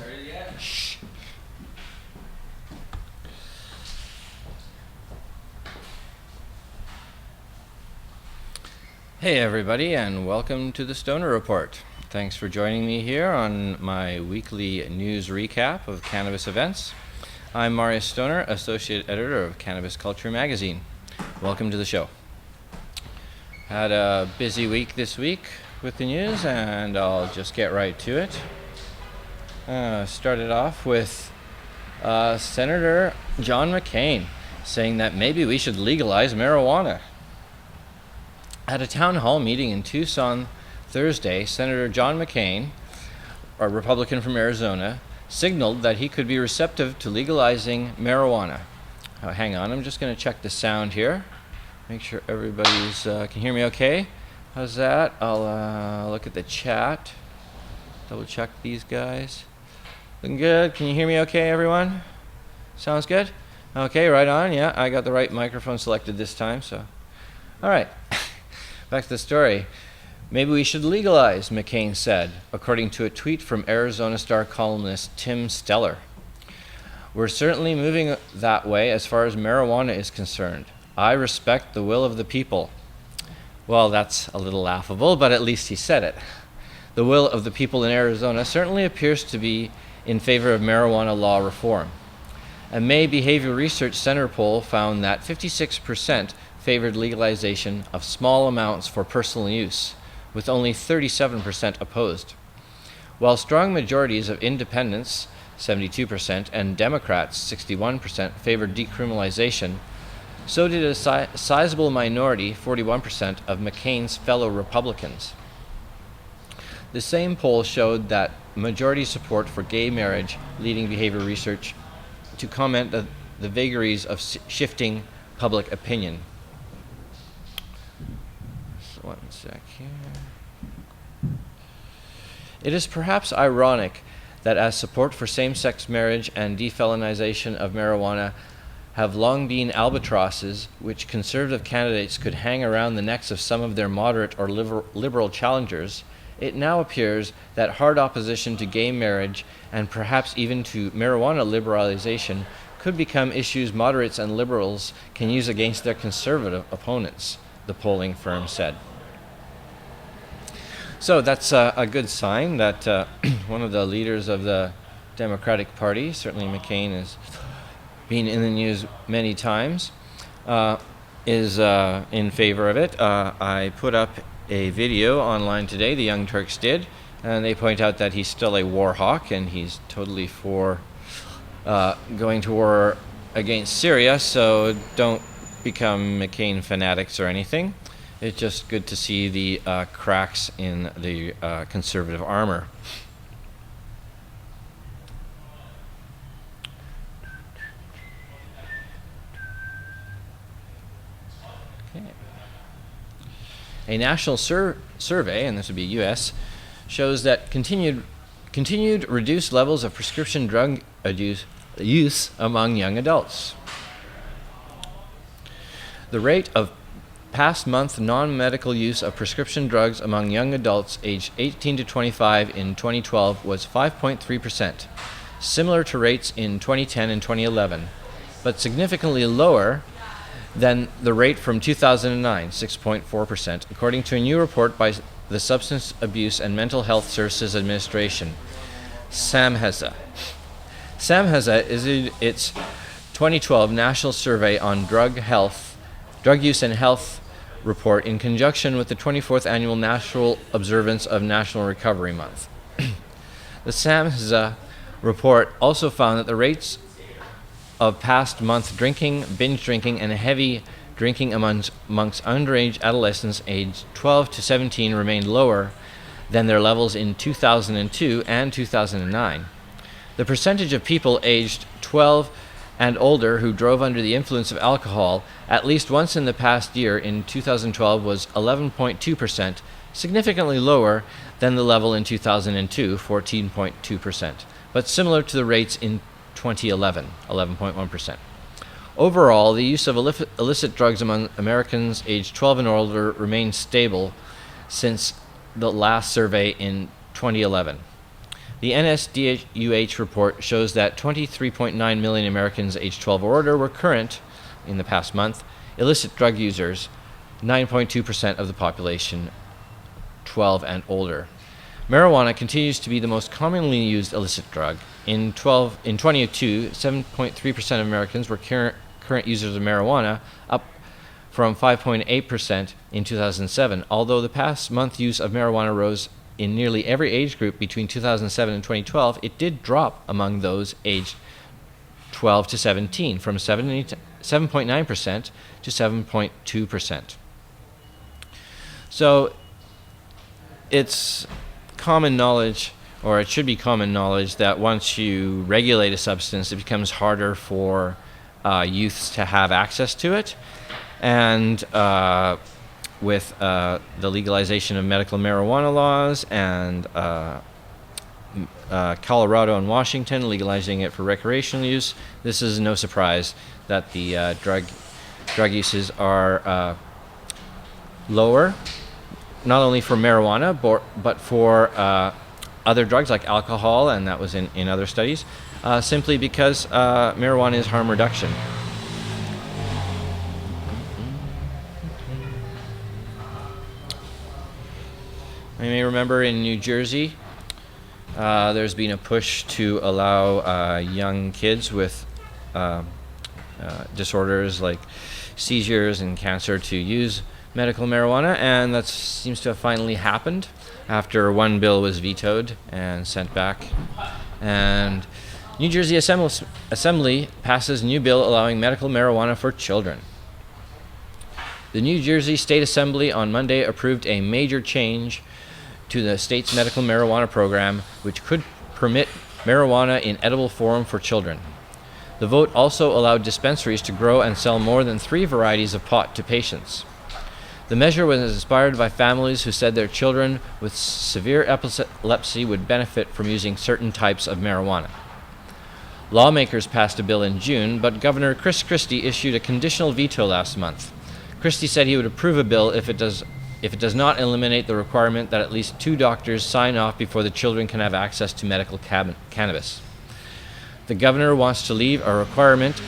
started yet? Shh. Hey everybody, and welcome to the Stoner Report. Thanks for joining me here on my weekly news recap of cannabis events. I'm Marius Stoner, Associate Editor of Cannabis Culture Magazine. Welcome to the show. Had a busy week this week with the news, and I'll just get right to it. Started off with Senator John McCain saying that maybe we should legalize marijuana. At a town hall meeting in Tucson Thursday, Senator John McCain, a Republican from Arizona, signaled that he could be receptive to legalizing marijuana. Hang on, I'm just going to check the sound here. Make sure everybody's can hear me okay. How's that? I'll look at the chat. Double check these guys. Looking good. Can you hear me okay, everyone? Sounds good? Okay, right on. Yeah, I got the right microphone selected this time, so. All right. Back to the story. Maybe we should legalize, McCain said, according to a tweet from Arizona Star columnist Tim Steller. We're certainly moving that way as far as marijuana is concerned. I respect the will of the people. Well, that's a little laughable, but at least he said it. The will of the people in Arizona certainly appears to be in favor of marijuana law reform. A May Behavior Research Center poll found that 56% favored legalization of small amounts for personal use, with only 37% opposed. While strong majorities of independents, 72%, and Democrats, 61%, favored decriminalization, so did a sizable minority, 41%, of McCain's fellow Republicans. The same poll showed that majority support for gay marriage, leading behavior research to comment on the vagaries of shifting public opinion. So one sec here. It is perhaps ironic that as support for same-sex marriage and defelonization of marijuana have long been albatrosses which conservative candidates could hang around the necks of some of their moderate or liberal challengers, it now appears that hard opposition to gay marriage and perhaps even to marijuana liberalization could become issues moderates and liberals can use against their conservative opponents, the polling firm said. So that's a good sign that one of the leaders of the Democratic Party, certainly McCain has been in the news many times, is in favor of it. I put up a video online today, the Young Turks did, and they point out that he's still a war hawk and he's totally for going to war against Syria, so don't become McCain fanatics or anything. It's just good to see the cracks in the conservative armor. A national survey, and this would be U.S., shows that continued reduced levels of prescription drug use among young adults. The rate of past month non-medical use of prescription drugs among young adults aged 18 to 25 in 2012 was 5.3%, similar to rates in 2010 and 2011, but significantly lower than the rate from 2009, 6.4%, according to a new report by the Substance Abuse and Mental Health Services Administration, SAMHSA. SAMHSA is its 2012 National Survey on Drug Use and Health report in conjunction with the 24th Annual National Observance of National Recovery Month. The SAMHSA report also found that the rates of past month drinking, binge drinking, and heavy drinking amongst underage adolescents aged 12 to 17 remained lower than their levels in 2002 and 2009. The percentage of people aged 12 and older who drove under the influence of alcohol at least once in the past year in 2012 was 11.2%, significantly lower than the level in 2002, 14.2%, but similar to the rates in 2011, 11.1%. Overall, the use of illicit drugs among Americans aged 12 and older remained stable since the last survey in 2011. The NSDUH report shows that 23.9 million Americans aged 12 or older were current, in the past month, illicit drug users, 9.2% of the population 12 and older. Marijuana continues to be the most commonly used illicit drug. In 2022, 7.3% of Americans were current users of marijuana, up from 5.8% in 2007, although the past month use of marijuana rose in nearly every age group between 2007 and 2012, it did drop among those aged 12 to 17 from 7.9% to 7.2%. So it's common knowledge, or it should be common knowledge, that once you regulate a substance, it becomes harder for youths to have access to it. And with the legalization of medical marijuana laws and Colorado and Washington legalizing it for recreational use, this is no surprise that the drug uses are lower, not only for marijuana, but for other drugs like alcohol, and that was in other studies, simply because marijuana is harm reduction. You may remember in New Jersey, there's been a push to allow young kids with disorders like seizures and cancer to use medical marijuana, and that seems to have finally happened after one bill was vetoed and sent back. And New Jersey Assembly passes new bill allowing medical marijuana for children. The New Jersey State Assembly on Monday approved a major change to the state's medical marijuana program, which could permit marijuana in edible form for children. The vote also allowed dispensaries to grow and sell more than 3 varieties of pot to patients. The measure was inspired by families who said their children with severe epilepsy would benefit from using certain types of marijuana. Lawmakers passed a bill in June, but Governor Chris Christie issued a conditional veto last month. Christie said he would approve a bill if it does not eliminate the requirement that at least 2 doctors sign off before the children can have access to medical cannabis. The governor wants to leave a requirement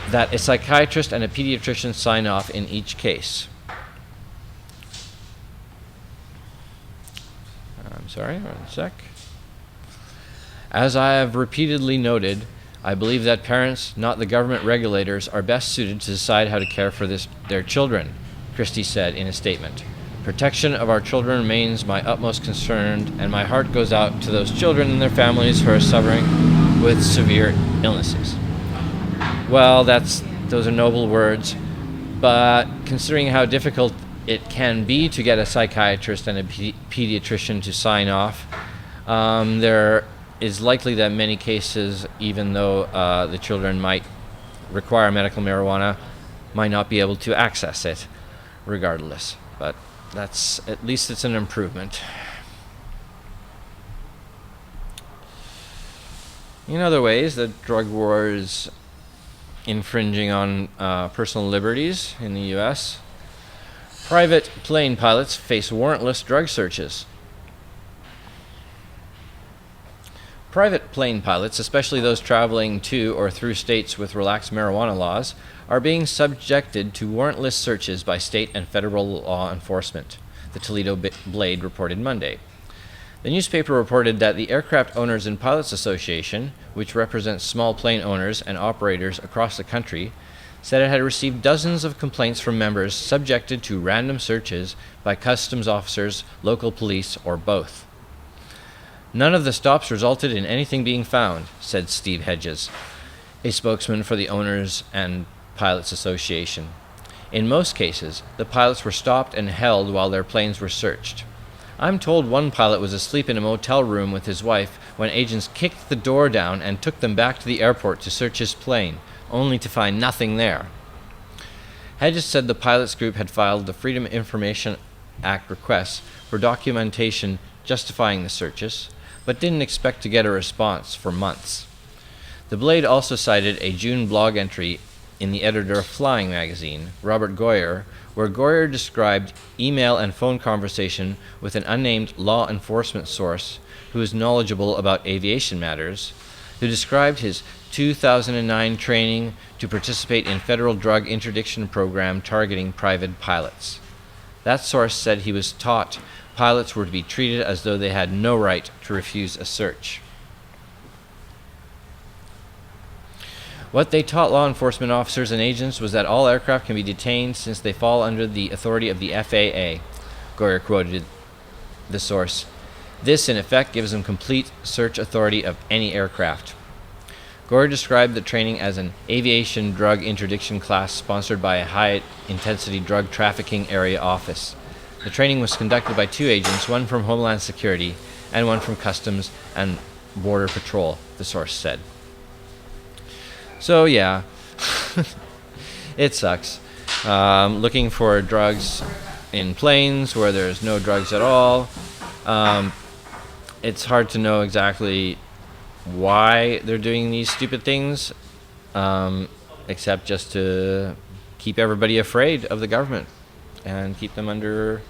that a psychiatrist and a pediatrician sign off in each case. I'm sorry, 1 sec. As I have repeatedly noted, I believe that parents, not the government regulators, are best suited to decide how to care for their children, Christie said in a statement. Protection of our children remains my utmost concern, and my heart goes out to those children and their families who are suffering with severe illnesses. Well, those are noble words, but considering how difficult it can be to get a psychiatrist and a pediatrician to sign off, there is likely that many cases, even though the children might require medical marijuana, might not be able to access it regardless. But at least it's an improvement. In other ways, the drug war is infringing on personal liberties in the U.S. Private plane pilots face warrantless drug searches. Private plane pilots, especially those traveling to or through states with relaxed marijuana laws, are being subjected to warrantless searches by state and federal law enforcement, the Toledo Blade reported Monday. The newspaper reported that the Aircraft Owners and Pilots Association, which represents small plane owners and operators across the country, said it had received dozens of complaints from members subjected to random searches by customs officers, local police, or both. None of the stops resulted in anything being found, said Steve Hedges, a spokesman for the Owners and Pilots Association. In most cases, the pilots were stopped and held while their planes were searched. I'm told one pilot was asleep in a motel room with his wife when agents kicked the door down and took them back to the airport to search his plane, only to find nothing there. Hedges said the pilots group had filed the Freedom of Information Act requests for documentation justifying the searches, but didn't expect to get a response for months. The Blade also cited a June blog entry in the editor of Flying magazine, Robert Goyer, where Goyer described email and phone conversation with an unnamed law enforcement source who is knowledgeable about aviation matters, who described his 2009 training to participate in federal drug interdiction program targeting private pilots. That source said he was taught pilots were to be treated as though they had no right to refuse a search. What they taught law enforcement officers and agents was that all aircraft can be detained since they fall under the authority of the FAA. Goyer quoted the source. This, in effect, gives them complete search authority of any aircraft. Goyer described the training as an aviation drug interdiction class sponsored by a high-intensity drug trafficking area office. The training was conducted by 2 agents, one from Homeland Security and one from Customs and Border Patrol, the source said. So yeah, it sucks. Looking for drugs in planes where there's no drugs at all. It's hard to know exactly why they're doing these stupid things, except just to keep everybody afraid of the government and keep them under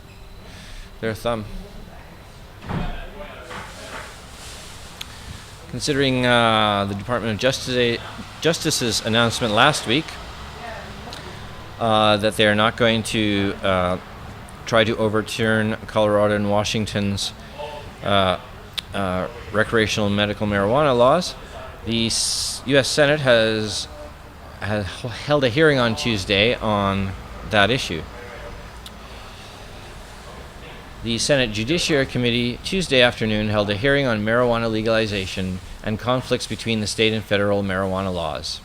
their thumb. Considering the Department of Justice's announcement last week that they are not going to try to overturn Colorado and Washington's recreational medical marijuana laws, the U.S. Senate has held a hearing on Tuesday on that issue. The Senate Judiciary Committee Tuesday afternoon held a hearing on marijuana legalization and conflicts between the state and federal marijuana laws.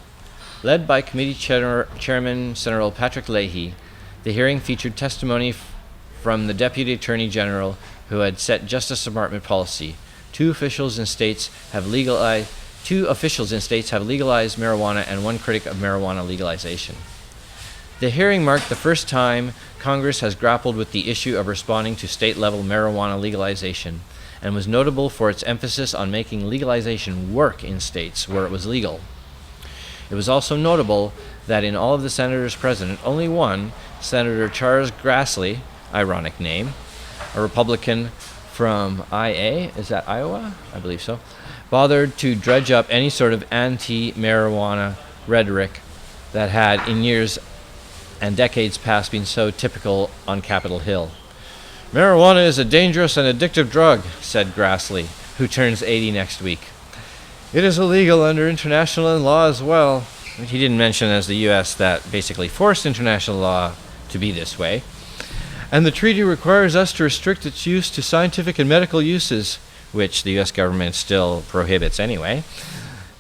Led by Committee Chairman Senator Patrick Leahy, the hearing featured testimony from the Deputy Attorney General who had set Justice Department policy. Two officials in states have legalized marijuana and one critic of marijuana legalization. The hearing marked the first time Congress has grappled with the issue of responding to state-level marijuana legalization and was notable for its emphasis on making legalization work in states where it was legal. It was also notable that in all of the senators present, only one, Senator Charles Grassley, ironic name, a Republican from IA, is that Iowa? I believe so, bothered to dredge up any sort of anti-marijuana rhetoric that had, in years and decades past, been so typical on Capitol Hill. Marijuana is a dangerous and addictive drug, said Grassley, who turns 80 next week. It is illegal under international law as well. He didn't mention as the U.S. that basically forced international law to be this way. And the treaty requires us to restrict its use to scientific and medical uses, which the U.S. government still prohibits anyway.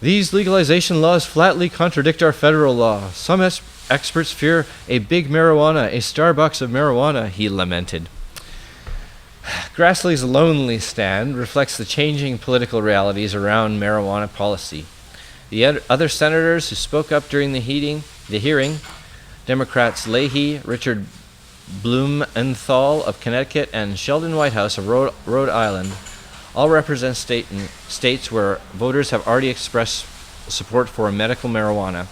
These legalization laws flatly contradict our federal law. Some experts fear a big marijuana, a Starbucks of marijuana, he lamented. Grassley's lonely stand reflects the changing political realities around marijuana policy. The other senators who spoke up during the hearing, Democrats Leahy, Richard Blumenthal of Connecticut, and Sheldon Whitehouse of Rhode Island, all represent states where voters have already expressed support for medical marijuana,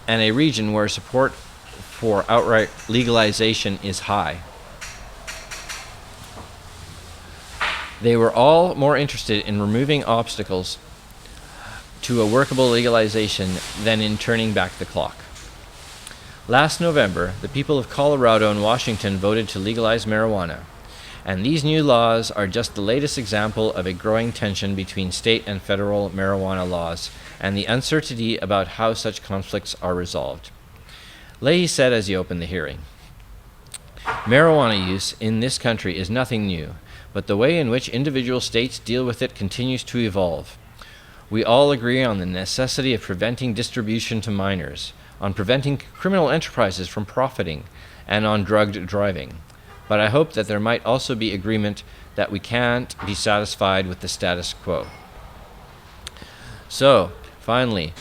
and a region where support for outright legalization is high. They were all more interested in removing obstacles to a workable legalization than in turning back the clock. Last November, the people of Colorado and Washington voted to legalize marijuana, and these new laws are just the latest example of a growing tension between state and federal marijuana laws and the uncertainty about how such conflicts are resolved. Leahy said as he opened the hearing, "Marijuana use in this country is nothing new, but the way in which individual states deal with it continues to evolve. We all agree on the necessity of preventing distribution to minors, on preventing criminal enterprises from profiting, and on drugged driving. But I hope that there might also be agreement that we can't be satisfied with the status quo." So, finally,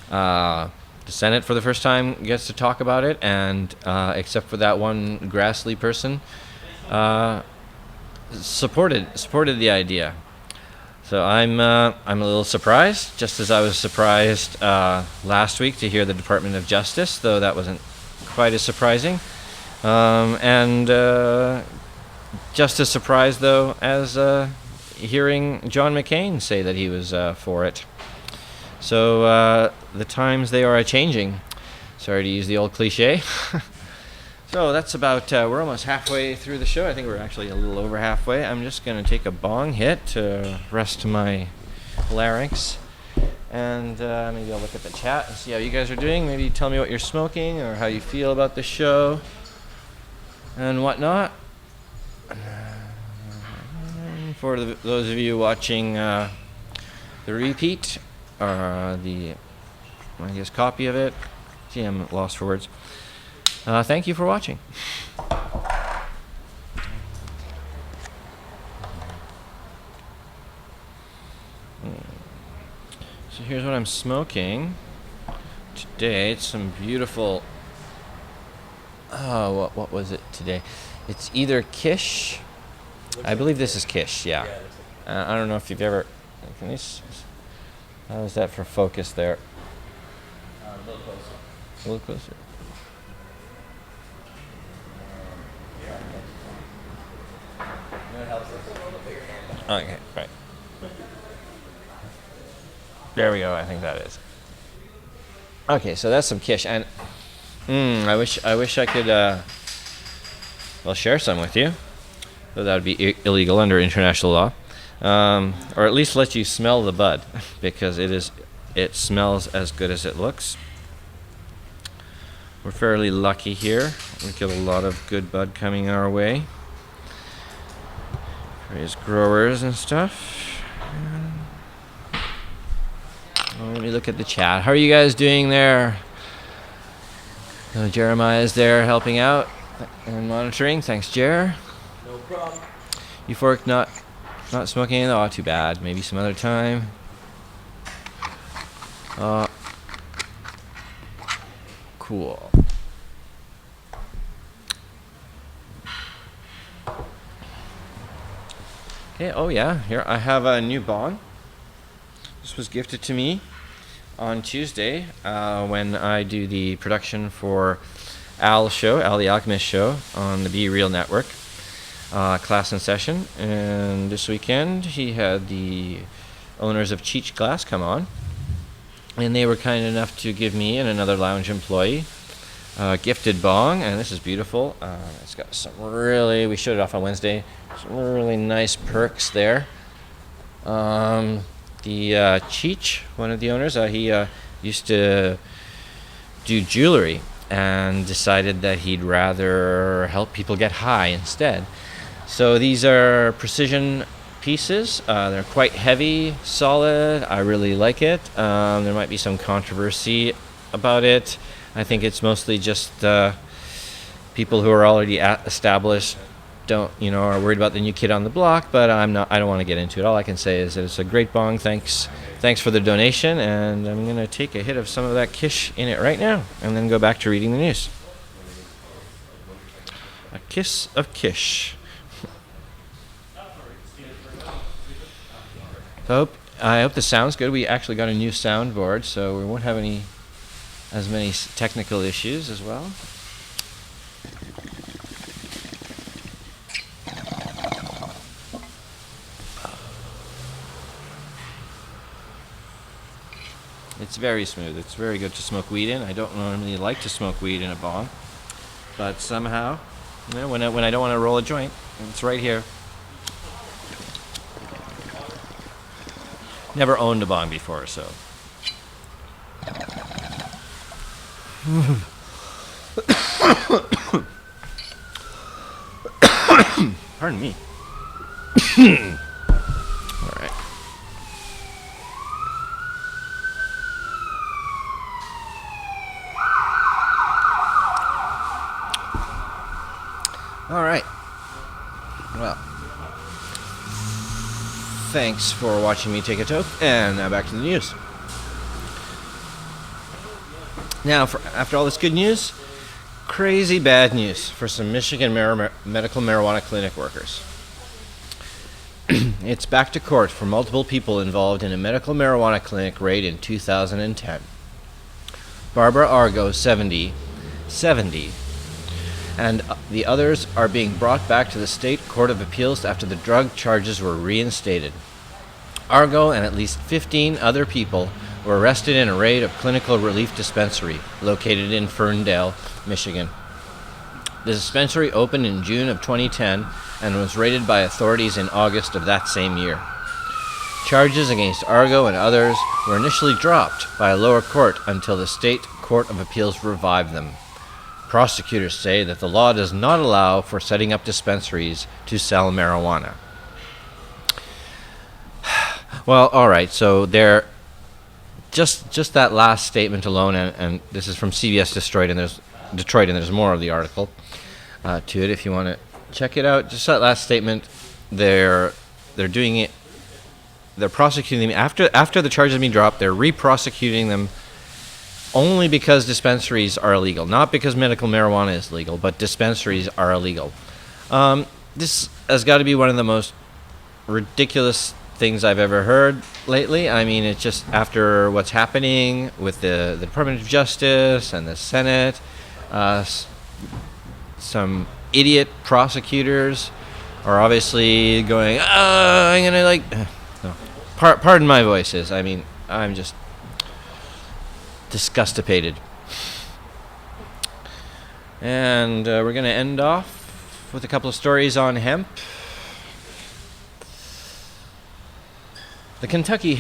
the Senate for the first time gets to talk about it, and except for that one Grassley person, supported the idea. So I'm a little surprised, just as I was surprised last week to hear the Department of Justice, though that wasn't quite as surprising. And just as surprised, though, as hearing John McCain say that he was for it. So the times they are a-changing. Sorry to use the old cliche. So that's about, we're almost halfway through the show. I think we're actually a little over halfway. I'm just going to take a bong hit to rest my larynx. And maybe I'll look at the chat and see how you guys are doing. Maybe tell me what you're smoking or how you feel about the show and whatnot. For those of you watching the repeat, or the, I guess, copy of it. Gee, I'm lost for words. Thank you for watching. So here's what I'm smoking today. It's some beautiful, what was it today? It's either Kish. I believe this is Kish, yeah. I don't know if you've ever, can this, how is that for focus there? A little closer. A little closer. Okay, right. There we go. I think that is. Okay, so that's some Kish, and I wish I could share some with you. Though that would be illegal under international law, or at least let you smell the bud, because it smells as good as it looks. We're fairly lucky here. We get a lot of good bud coming our way. Various growers and stuff. Let me look at the chat. How are you guys doing there? Jeremiah is there helping out and monitoring. Thanks, Jer. No problem. Euphoric not smoking. Oh, too bad. Maybe some other time. Cool. Okay, oh yeah, here I have a new bong. This was gifted to me on Tuesday when I do the production for Al the Alchemist show on the Be Real Network, class and session. And this weekend he had the owners of Cheech Glass come on, and they were kind enough to give me and another lounge employee gifted bong, and this is beautiful. It's got some really, we showed it off on Wednesday, some really nice perks there. The Cheech, one of the owners, he used to do jewelry and decided that he'd rather help people get high instead. So these are precision pieces. They're quite heavy, solid. I really like it. There might be some controversy about it. I think it's mostly just people who are already established are worried about the new kid on the block, but I don't want to get into it. All I can say is that it's a great bong. Thanks for the donation, and I'm going to take a hit of some of that Kish in it right now and then go back to reading the news. A kiss of Kish. So I hope the sound's good. We actually got a new soundboard, so we won't have as many technical issues as well. It's very smooth. It's very good to smoke weed in. I don't normally like to smoke weed in a bong, but somehow, when I don't want to roll a joint, it's right here. Never owned a bong before, so. Pardon me. All right. All right. Well, thanks for watching me take a toke, and now back to the news. Now, after all this good news, crazy bad news for some Michigan medical marijuana clinic workers. It's back to court for multiple people involved in a medical marijuana clinic raid in 2010. Barbara Argo, 70, and the others are being brought back to the State Court of Appeals after the drug charges were reinstated. Argo and at least 15 other people were arrested in a raid of Clinical Relief Dispensary located in Ferndale, Michigan. The dispensary opened in June of 2010 and was raided by authorities in August of that same year. Charges against Argo and others were initially dropped by a lower court until the State Court of Appeals revived them. Prosecutors say that the law does not allow for setting up dispensaries to sell marijuana. Well, all right, so there, just that last statement alone, and this is from CBS Detroit, and there's more of the article to it if you want to check it out. Just that last statement, they're doing it. They're prosecuting them after the charges have been dropped. They're re-prosecuting them only because dispensaries are illegal, not because medical marijuana is legal, but dispensaries are illegal. This has got to be one of the most ridiculous things I've ever heard lately. I mean, it's just after what's happening with the Department of Justice and the Senate, some idiot prosecutors are obviously going, I'm gonna like, no. Pardon my voices. I mean, I'm just disgustipated. And we're gonna end off with a couple of stories on hemp. The Kentucky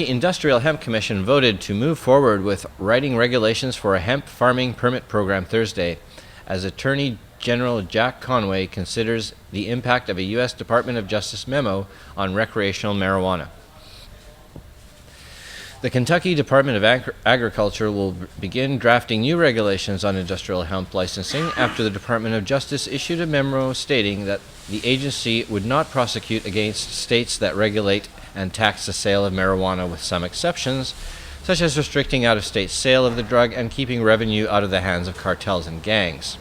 Industrial Hemp Commission voted to move forward with writing regulations for a hemp farming permit program Thursday, as Attorney General Jack Conway considers the impact of a U.S. Department of Justice memo on recreational marijuana. The Kentucky Department of Agriculture will begin drafting new regulations on industrial hemp licensing after the Department of Justice issued a memo stating that the agency would not prosecute against states that regulate and tax the sale of marijuana, with some exceptions, such as restricting out-of-state sale of the drug and keeping revenue out of the hands of cartels and gangs.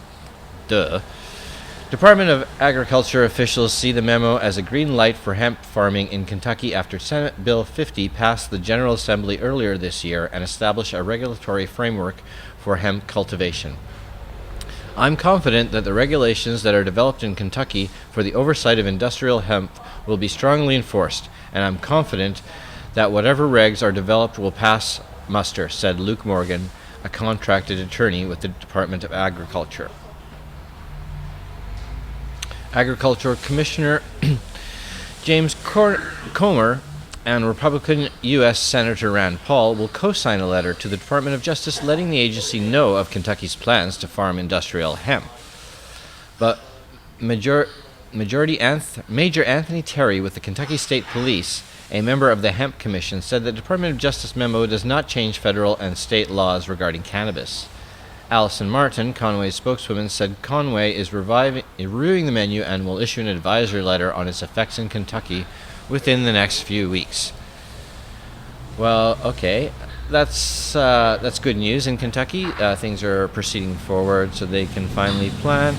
Department of Agriculture officials see the memo as a green light for hemp farming in Kentucky after Senate Bill 50 passed the General Assembly earlier this year and established a regulatory framework for hemp cultivation. I'm confident that the regulations that are developed in Kentucky for the oversight of industrial hemp will be strongly enforced, and I'm confident that whatever regs are developed will pass muster, said Luke Morgan, a contracted attorney with the Department of Agriculture. Agriculture Commissioner James Comer and Republican U.S. Senator Rand Paul will co-sign a letter to the Department of Justice letting the agency know of Kentucky's plans to farm industrial hemp. But Major Anthony Terry with the Kentucky State Police, a member of the Hemp Commission, said the Department of Justice memo does not change federal and state laws regarding cannabis. Allison Martin, Conway's spokeswoman, said Conway is reviewing the menu and will issue an advisory letter on its effects in Kentucky within the next few weeks. Well, okay, that's good news in Kentucky. Things are proceeding forward so they can finally plant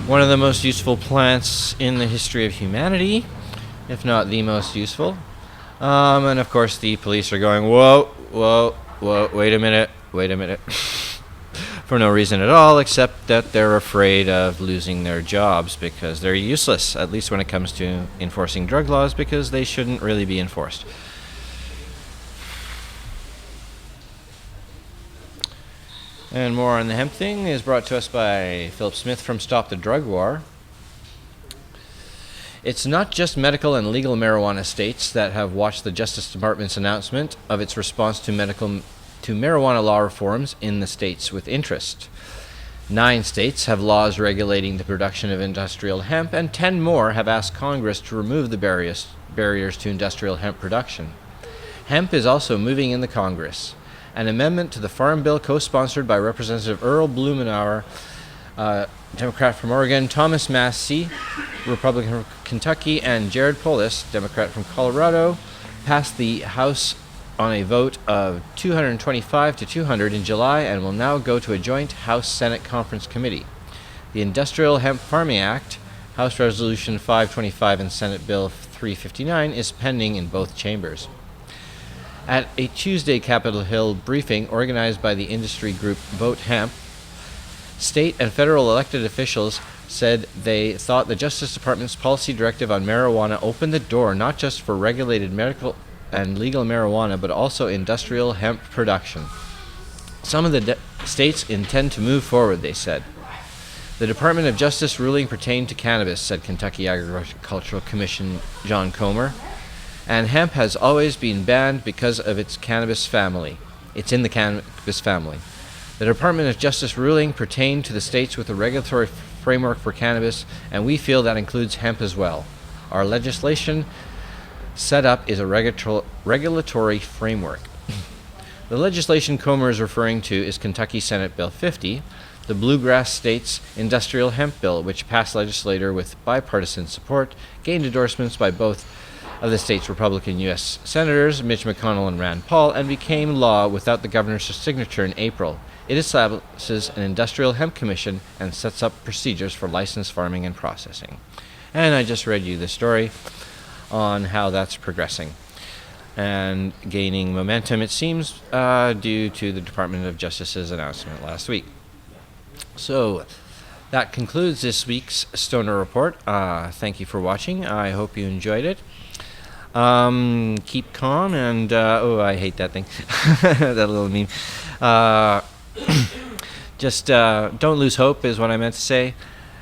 one of the most useful plants in the history of humanity, if not the most useful. And of course the police are going, whoa, wait a minute. For no reason at all, except that they're afraid of losing their jobs because they're useless, at least when it comes to enforcing drug laws, because they shouldn't really be enforced. And more on the hemp thing is brought to us by Philip Smith from Stop the Drug War. It's not just medical and legal marijuana states that have watched the Justice Department's announcement of its response to marijuana law reforms in the states with interest. 9 states have laws regulating the production of industrial hemp, and 10 more have asked Congress to remove the barriers to industrial hemp production. Hemp is also moving in the Congress. An amendment to the Farm Bill co-sponsored by Representative Earl Blumenauer, Democrat from Oregon, Thomas Massie, Republican from Kentucky, and Jared Polis, Democrat from Colorado, passed the House on a vote of 225 to 200 in July and will now go to a joint House-Senate Conference Committee. The Industrial Hemp Farming Act House Resolution 525 and Senate Bill 359 is pending in both chambers. At a Tuesday Capitol Hill briefing organized by the industry group Vote Hemp, state and federal elected officials said they thought the Justice Department's policy directive on marijuana opened the door not just for regulated medical and legal marijuana, but also industrial hemp production. Some of the states intend to move forward, they said. The Department of Justice ruling pertained to cannabis, said Kentucky Agricultural Commission John Comer, and hemp has always been banned because of its cannabis family. It's in the cannabis family. The Department of Justice ruling pertained to the states with a regulatory framework for cannabis, and we feel that includes hemp as well. Our legislation set up is a regulatory framework. The legislation Comer is referring to is Kentucky Senate Bill 50, the Bluegrass States Industrial Hemp Bill, which passed legislature with bipartisan support, gained endorsements by both of the state's Republican U.S. Senators, Mitch McConnell and Rand Paul, and became law without the governor's signature in April. It establishes an industrial hemp commission and sets up procedures for licensed farming and processing. And I just read you the story on how that's progressing and gaining momentum, it seems, due to the Department of Justice's announcement last week. So that concludes this week's Stoner Report. Thank you for watching. I hope you enjoyed it. Keep calm and, oh, I hate that thing. That little meme. Just don't lose hope is what I meant to say.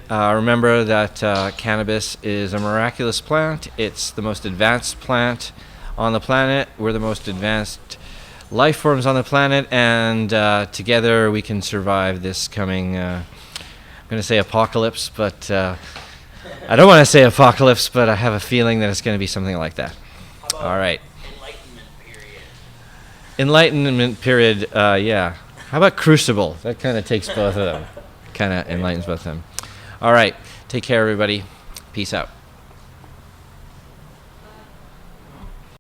Remember that cannabis is a miraculous plant. It's the most advanced plant on the planet. We're the most advanced life forms on the planet, and together we can survive this coming, I'm going to say apocalypse, but I don't want to say apocalypse, but I have a feeling that it's going to be something like that. All right. Enlightenment period, yeah. How about Crucible? That kind of takes both of them. Kind of enlightens both of them. All right. Take care, everybody. Peace out.